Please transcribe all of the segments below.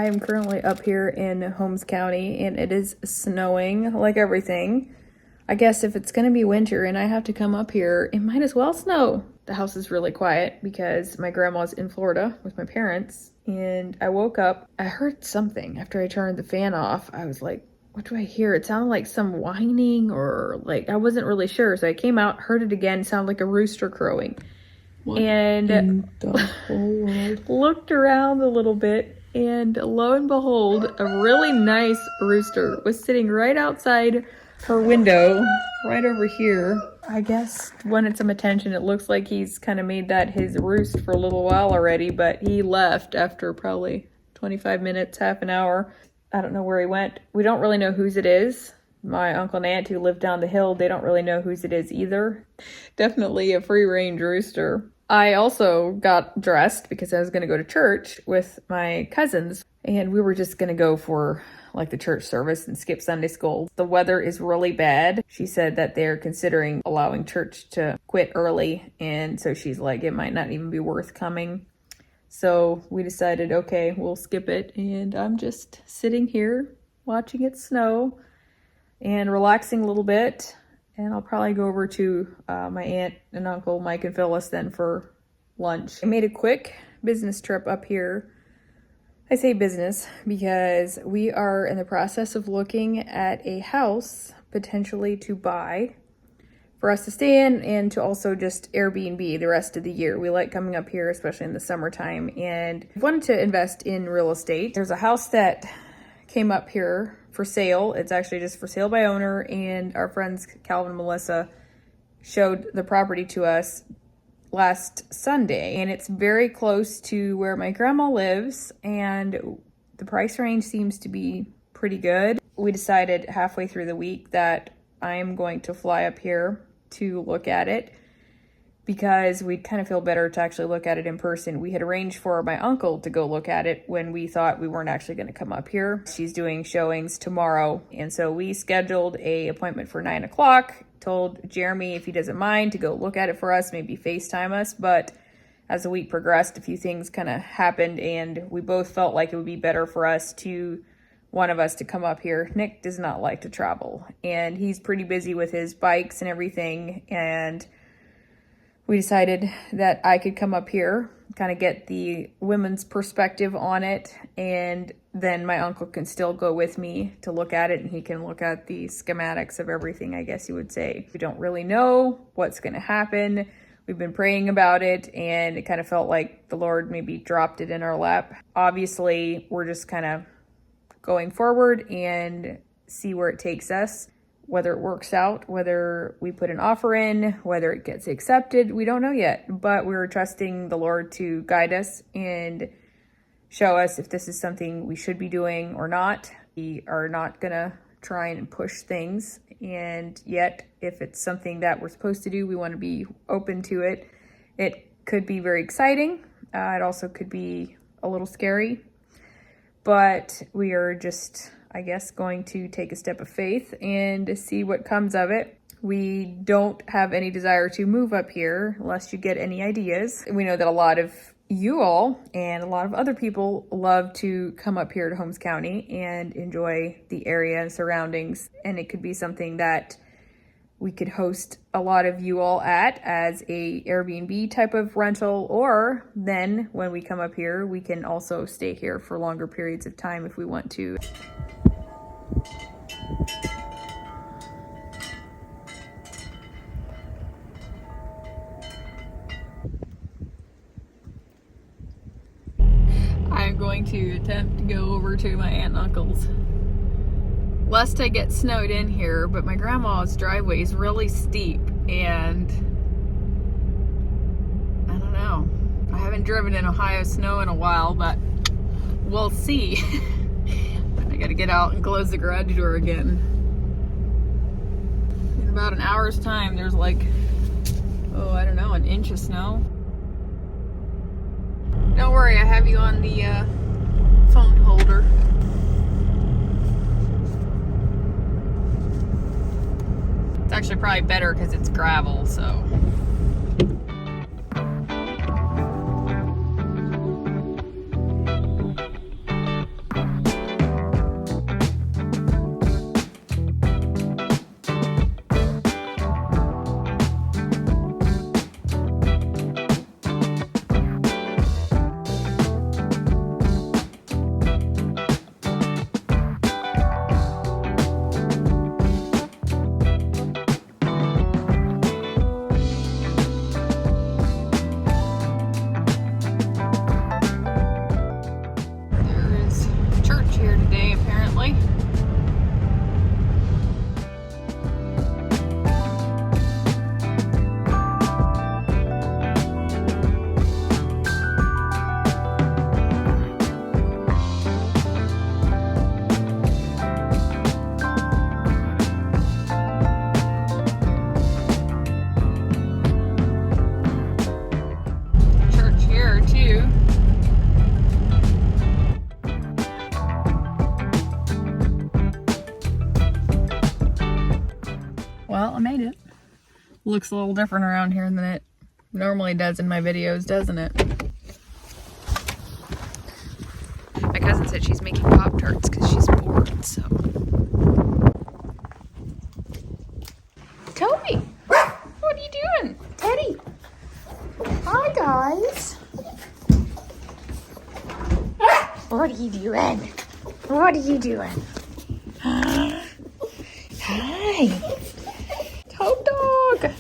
I am currently up here in Holmes County and it is snowing like everything. I guess if it's gonna be winter and I have to come up here, it might as well snow. The house is really quiet because my grandma's in Florida with my parents, and I woke up, I heard something after I turned the fan off. I was like, what do I hear? It sounded like some whining or like, I wasn't really sure. So I came out, heard it again, sounded like a rooster crowing. What and looked around a little bit, and lo and behold, a really nice rooster was sitting right outside her window, right over here. I guess wanted some attention. It looks like he's kind of made that his roost for a little while already, but he left after probably 25 minutes, half an hour. I don't know where he went. We don't really know whose it is. My uncle and aunt who live down the hill, they don't really know whose it is either. Definitely a free-range rooster. I also got dressed because I was going to go to church with my cousins, and we were just going to go for like the church service and skip Sunday school. The weather is really bad. She said that they're considering allowing church to quit early, and so she's like, it might not even be worth coming. So we decided, okay, we'll skip it, and I'm just sitting here watching it snow and relaxing a little bit. And I'll probably go over to my aunt and uncle Mike and Phyllis then for lunch. I made a quick business trip up here. I say business because we are in the process of looking at a house potentially to buy for us to stay in and to also just Airbnb the rest of the year. We like coming up here, especially in the summertime, and we wanted to invest in real estate. There's a house that came up here for sale. It's actually just for sale by owner, and our friends Calvin and Melissa showed the property to us last Sunday, and it's very close to where my grandma lives, and the price range seems to be pretty good. We decided halfway through the week that I'm going to fly up here to look at it because we'd kind of feel better to actually look at it in person. We had arranged for my uncle to go look at it when we thought we weren't actually going to come up here. She's doing showings tomorrow, and so we scheduled a appointment for 9 o'clock. Told Jeremy if he doesn't mind to go look at it for us, maybe FaceTime us, but as the week progressed, a few things kind of happened, and we both felt like it would be better for us to one of us to come up here. Nick does not like to travel, and he's pretty busy with his bikes and everything, and we decided that I could come up here, kind of get the women's perspective on it, and then my uncle can still go with me to look at it, and he can look at the schematics of everything, I guess you would say. We don't really know what's going to happen. We've been praying about it, and it kind of felt like the Lord maybe dropped it in our lap. Obviously, we're just kind of going forward and see where it takes us, whether it works out, whether we put an offer in, whether it gets accepted. We don't know yet, but we're trusting the Lord to guide us and show us if this is something we should be doing or not. We are not gonna try and push things, and yet if it's something that we're supposed to do, we want to be open to it. It could be very exciting. It also could be a little scary, but we are just, I guess, going to take a step of faith and see what comes of it. We don't have any desire to move up here unless you get any ideas. We know that a lot of you all and a lot of other people love to come up here to Holmes County and enjoy the area and surroundings, and it could be something that we could host a lot of you all at as a Airbnb type of rental, or then when we come up here, we can also stay here for longer periods of time if we want to. I'm going to attempt to go over to my aunt and uncle's lest I get snowed in here, but my grandma's driveway is really steep, and I don't know. I haven't driven in Ohio snow in a while, but we'll see. I gotta get out and close the garage door again. In about an hour's time, there's like, oh, I don't know, an inch of snow. Don't worry, I have you on the phone holder. It's actually probably better because it's gravel, so. looks a little different around here than it normally does in my videos, doesn't it? My cousin said she's making Pop-Tarts because she's bored, so. Toby! What are you doing? Teddy! Hi, guys! What are you doing? What are you doing? Hi! Toad dog!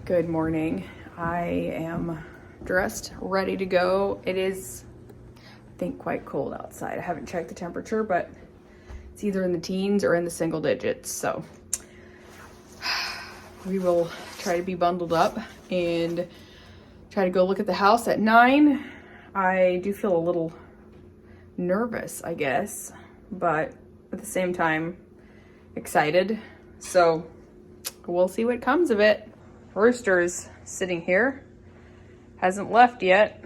Good morning. I am dressed, ready to go. It is, I think, quite cold outside. I haven't checked the temperature, but it's either in the teens or in the single digits. So we will try to be bundled up and try to go look at the house at 9. I do feel a little nervous, I guess, but at the same time, excited. So we'll see what comes of it. Rooster's sitting here, hasn't left yet.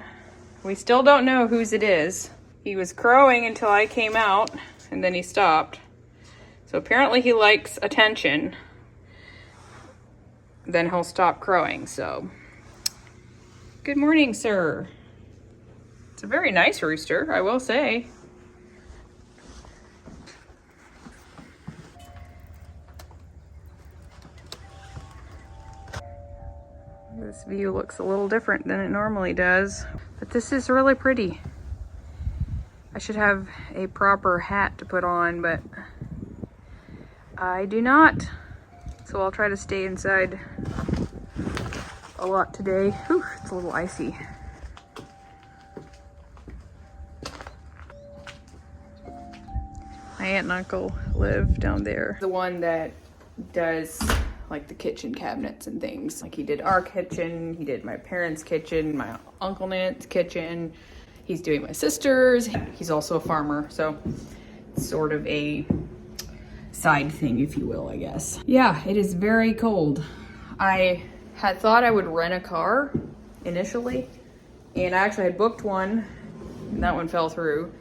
We still don't know whose it is. He was crowing until I came out and then he stopped. So apparently he likes attention. Then he'll stop crowing, so. Good morning, sir. It's a very nice rooster, I will say. This view looks a little different than it normally does, but this is really pretty. I should have a proper hat to put on, but I do not. So I'll try to stay inside a lot today. Whew, it's a little icy. My aunt and uncle live down there. The one that does like the kitchen cabinets and things. Like he did our kitchen, he did my parents' kitchen, my Uncle Nan's kitchen. He's doing my sister's. He's also a farmer, so it's sort of a side thing, if you will, I guess. Yeah, it is very cold. I had thought I would rent a car initially, and I actually had booked one, and that one fell through.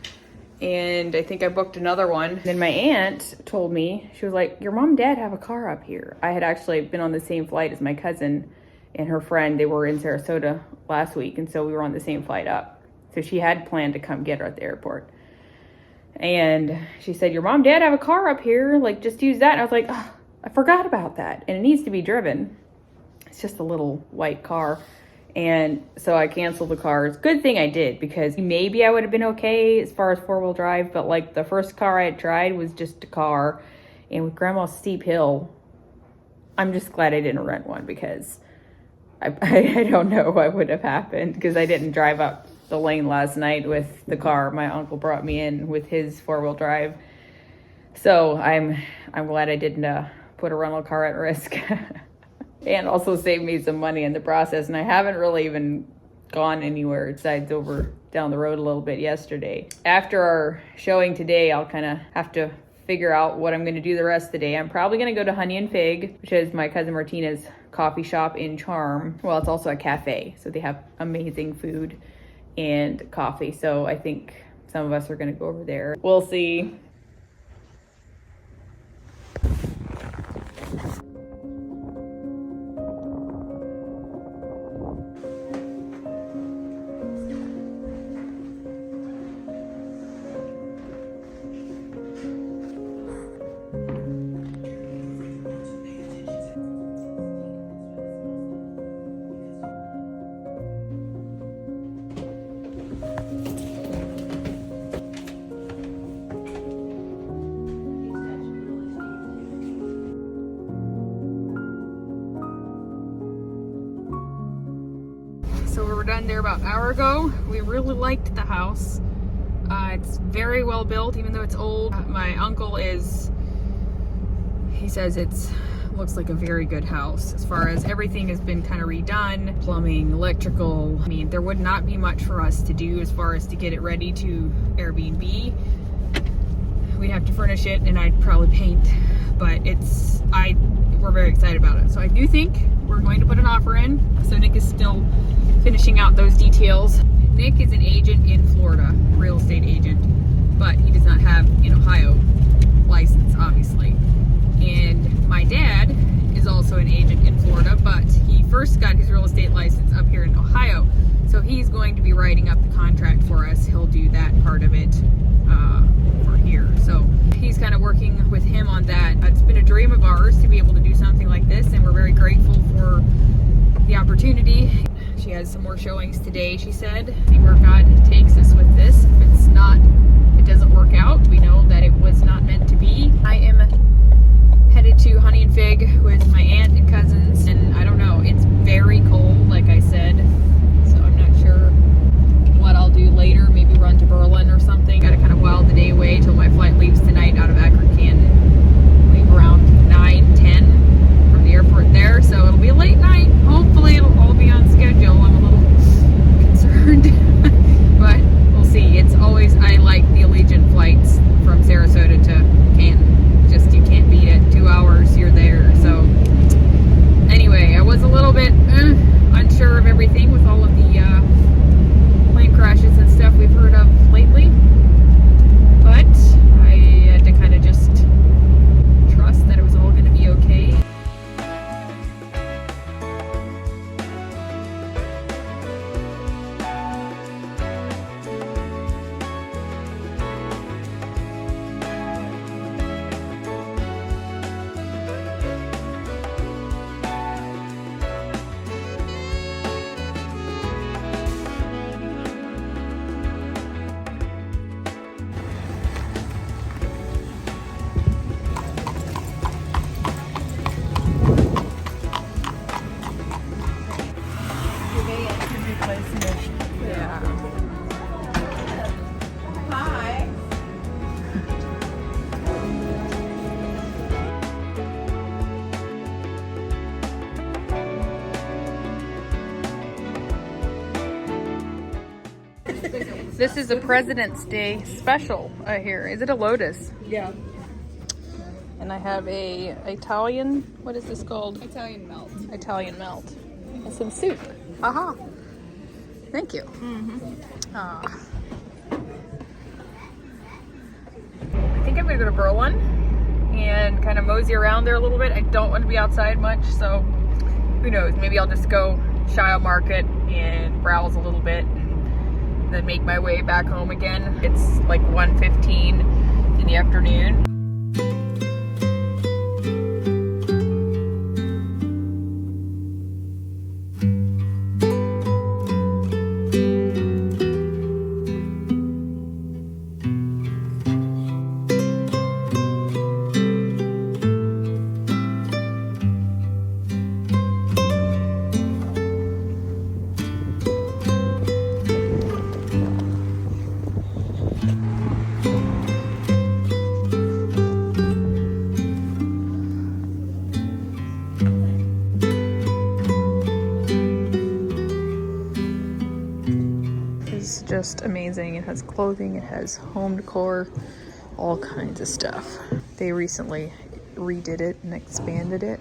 And I think I booked another one. Then my aunt told me, she was like, your mom and dad have a car up here. I had actually been on the same flight as my cousin and her friend. They were in Sarasota last week, and so we were on the same flight up. So she had planned to come get her at the airport. And she said, your mom and dad have a car up here, like just use that. And I was like, oh, I forgot about that. And it needs to be driven. It's just a little white car. And so I canceled the cars. Good thing I did, because maybe I would have been okay as far as 4-wheel drive, but like the first car I had tried was just a car. And with Grandma's steep hill, I'm just glad I didn't rent one, because I don't know what would have happened, because I didn't drive up the lane last night with the car. My uncle brought me in with his 4-wheel drive. So I'm glad I didn't put a rental car at risk. And also save me some money in the process. And I haven't really even gone anywhere besides over down the road a little bit yesterday. After our showing today, I'll kind of have to figure out what I'm going to do the rest of the day. I'm probably going to go to Honey and Fig, which is my cousin Martina's coffee shop in Charm. Well, it's also a cafe, so they have amazing food and coffee. So I think some of us are going to go over there. We'll see. So we were done there about an hour ago. We really liked the house. It's very well built, even though it's old. My uncle he says looks like a very good house. As far as everything has been kind of redone, plumbing, electrical. I mean, there would not be much for us to do as far as to get it ready to Airbnb. We'd have to furnish it and I'd probably paint, but we're very excited about it. So I do think we're going to put an offer in. So Nick is still finishing out those details. Nick is an agent in Florida, real estate agent, but he does not have an Ohio license, obviously. And my dad is also an agent in Florida, but he first got his real estate license up here in Ohio. So he's going to be writing up the contract for us. He'll do that part of it for here. So he's kind of working with him on that. It's been a dream of ours to be able to do something like this, and we're very grateful for the opportunity. She has some more showings today, she said. See where God takes us with this. If it doesn't work out, we know that it was not meant to be. I am headed to Honey and Fig with my aunt and cousins, and I don't know, it's very cold, like I said, so I'm not sure what I'll do later. Maybe run to Berlin or something. Gotta kind of while the day away till my flight leaves tonight out of Akron, Canton. Leave around 9-10 from the airport there, so it'll be a late night. Hopefully it'll all be on schedule. I'm a little concerned, but we'll see. I like the Allegiant flights from Sarasota to Canton. Just, you can't beat it. 2 hours, you're there. So anyway, I was a little bit unsure of everything with all of the plane crashes and stuff we've heard of lately, but I had to kind of just trust that it was all going to be okay. This is a President's Day special here. Is it a Lotus? Yeah. And I have a Italian, what is this called? Italian melt. Italian melt. And some soup. Aha. Thank you. I think I'm gonna go to Berlin and kind of mosey around there a little bit. I don't want to be outside much, so who knows? Maybe I'll just go Shile Market and browse a little bit and then make my way back home again. It's like 1:15 in the afternoon. just amazing. It has clothing, it has home decor, all kinds of stuff. They recently redid it and expanded it.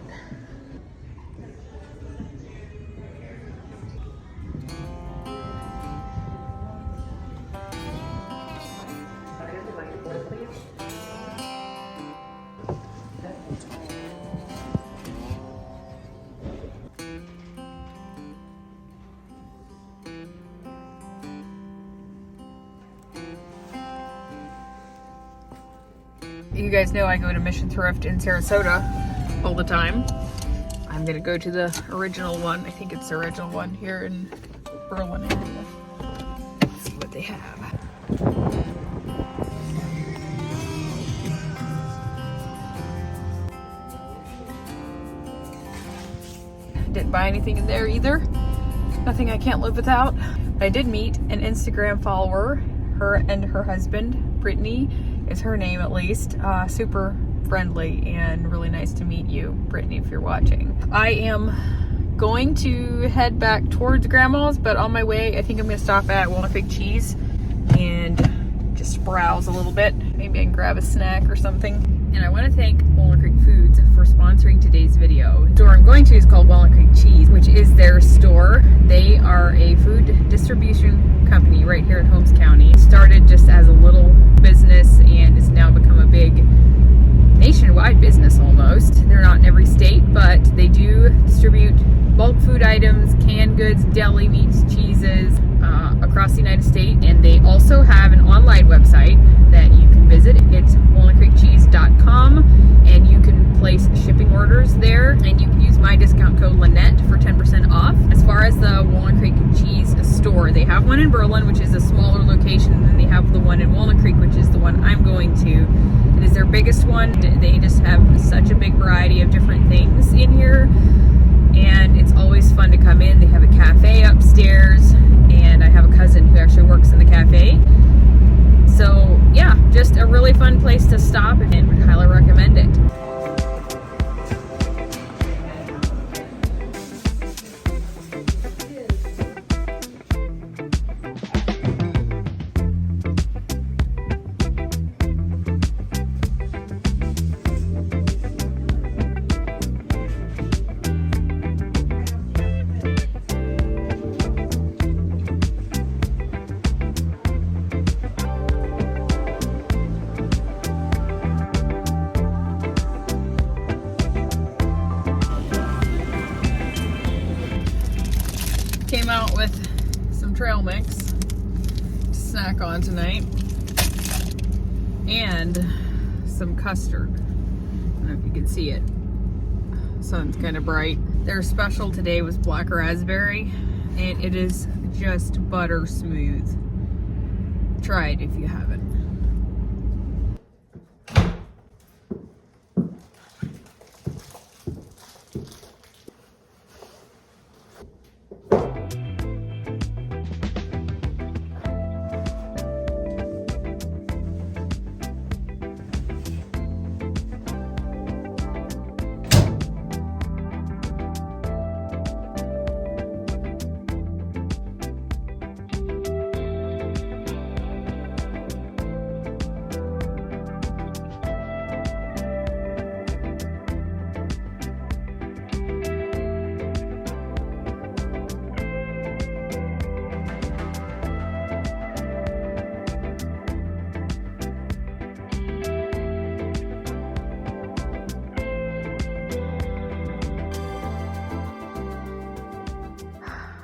You guys know I go to Mission Thrift in Sarasota all the time. I'm gonna go to the original one. I think it's the original one here in Berlin area. Let's see what they have. Didn't buy anything in there either. Nothing I can't live without. I did meet an Instagram follower. Her and her husband, Brittany, is her name at least. Super friendly and really nice to meet you, Brittany, if you're watching. I am going to head back towards Grandma's, but on my way, I think I'm gonna stop at Walnut Creek Cheese and just browse a little bit. Maybe I can grab a snack or something. And I want to thank Walnut Creek Foods for sponsoring today's video. The store I'm going to is called Walnut Creek Cheese, which is their store. They are a food distribution company right here in Holmes County. Started just as a little business and has now become a big nationwide business almost. They're not in every state, but they do distribute bulk food items, canned goods, deli meats, cheeses across the United States. And they also have an online website that you can visit. It's walnutcreekcheese.com, and you can place shipping orders there, and you can use my discount code Lynette for 10% off. As far as the Walnut Creek Cheese store, they have one in Berlin, which is a smaller location, and then they have the one in Walnut Creek, which is the one I'm going to. It is their biggest one. They just have such a big variety of different things in here, and it's always fun to come in. They have a cafe upstairs, and I have a cousin who actually works in the cafe. So yeah, just a really fun place to stop, and would highly recommend it. Came out with some trail mix to snack on tonight and some custard. I don't know if you can see it. Sun's kind of bright. Their special today was black raspberry, and it is just butter smooth. Try it if you haven't.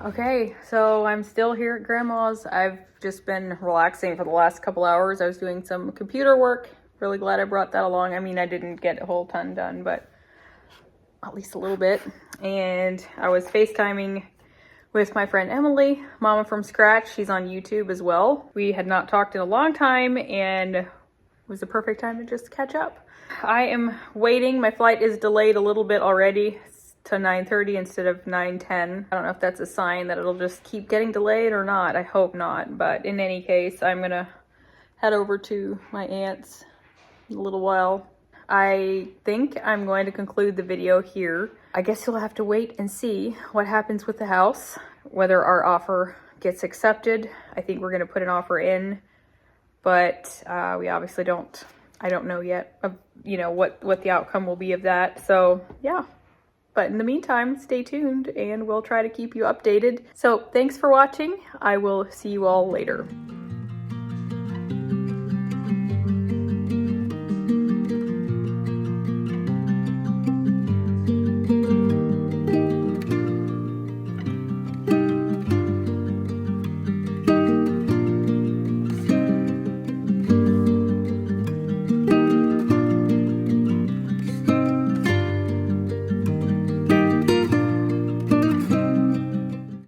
Okay, so I'm still here at Grandma's. I've just been relaxing for the last couple hours. I was doing some computer work. Really glad I brought that along. I mean, I didn't get a whole ton done, but at least a little bit. And I was FaceTiming with my friend Emily, Mama from Scratch. She's on YouTube as well. We had not talked in a long time, and it was the perfect time to just catch up. I am waiting. My flight is delayed a little bit already to 9:30 instead of 9:10. I don't know if that's a sign that it'll just keep getting delayed or not. I hope not, but in any case, I'm gonna head over to my aunt's in a little while. I think I'm going to conclude the video here. I guess you'll have to wait and see what happens with the house, whether our offer gets accepted, I think we're gonna put an offer in, but we obviously I don't know yet of, you know, what the outcome will be of that. So yeah, but in the meantime, stay tuned and we'll try to keep you updated. So thanks for watching. I will see you all later.